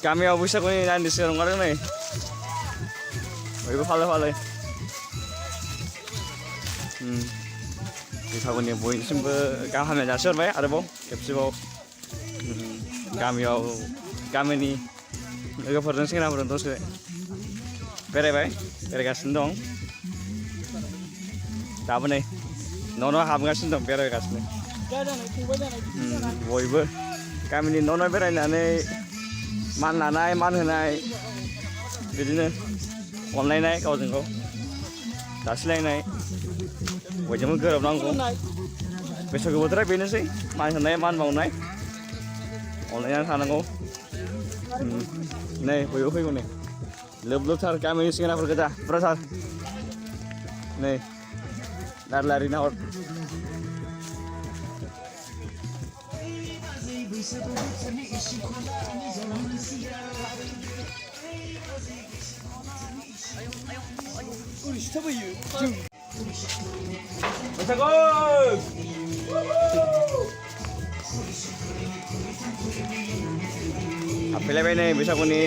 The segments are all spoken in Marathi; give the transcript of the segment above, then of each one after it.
Gamiyao Bwisaguni dandise ronggadों नै बयबो फालो Bwisaguni बयनिसिमबो गाहाम हामलायनाय जासिहरबाय आरोबाव खेबसेबाव गामियाव गामिनि लोगोफोरजों सेंग्राफोरजों दसे बेरायगासिनो दं दाबो नै न' हाबगासिनो दं बेरायगासिनो बयबो गामिनि न' बेरायनानै मान लानाय मान होनाय बिदिनो अनलायनाय गावजों गाव जासिलायनाय बयजोंबो गोरोबनांगौ बैसागु बोथोरा बेनोसै मान होनाय मान बावनाय अनलायनानै थानांगौ नै बयबो फैगौ नै लोब-लोबथार गामिनि सेंग्राफोर गोजा बुरजाथार नै लारि नाहर हाबफैलायबाय नै बैसागुनि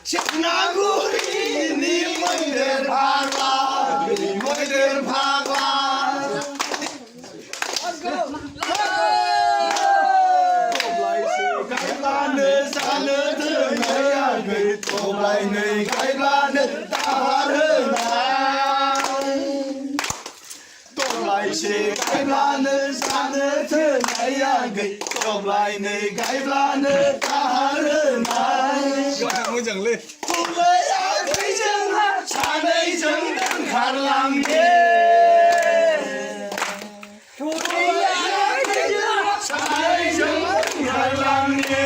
Chetnaguri ni गायब्लानो दाहार होनाय दब्लायसे गायब्लानो जानो थोनायाखै दब्लायनै गायब्लानो दाहार होनाय मोजांलै थोलायाखै जोंहा सानैजों ओंखारलांनो थोलायाखै जोंहा सानैजों ओंखारलांनो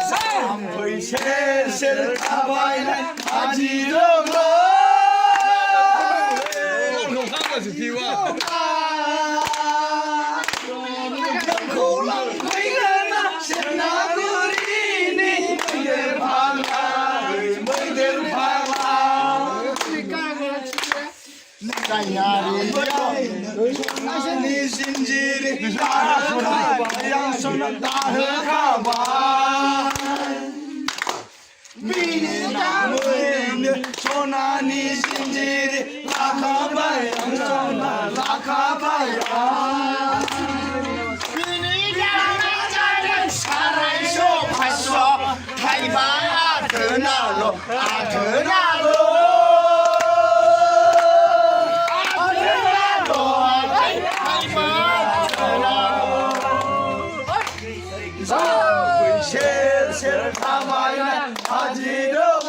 जाम्फै सेर सेर थाबायनाय आजि दङ जोंखौ लांफैगोना चेतनागुरिनि मैदेर फाग्ला मैदेर फाग्ला जायनारिनि जिन्जिरि दाहोखाबाय आं सना दाहोखाबाय बिनि नामैनो सनानि जिन्जिरि लाखाबाय आं सना लाखाबाय बिनि दामा जादों 400 500 थाइबा आथोनाल' सेर सेर थाबायनाय आजि दङ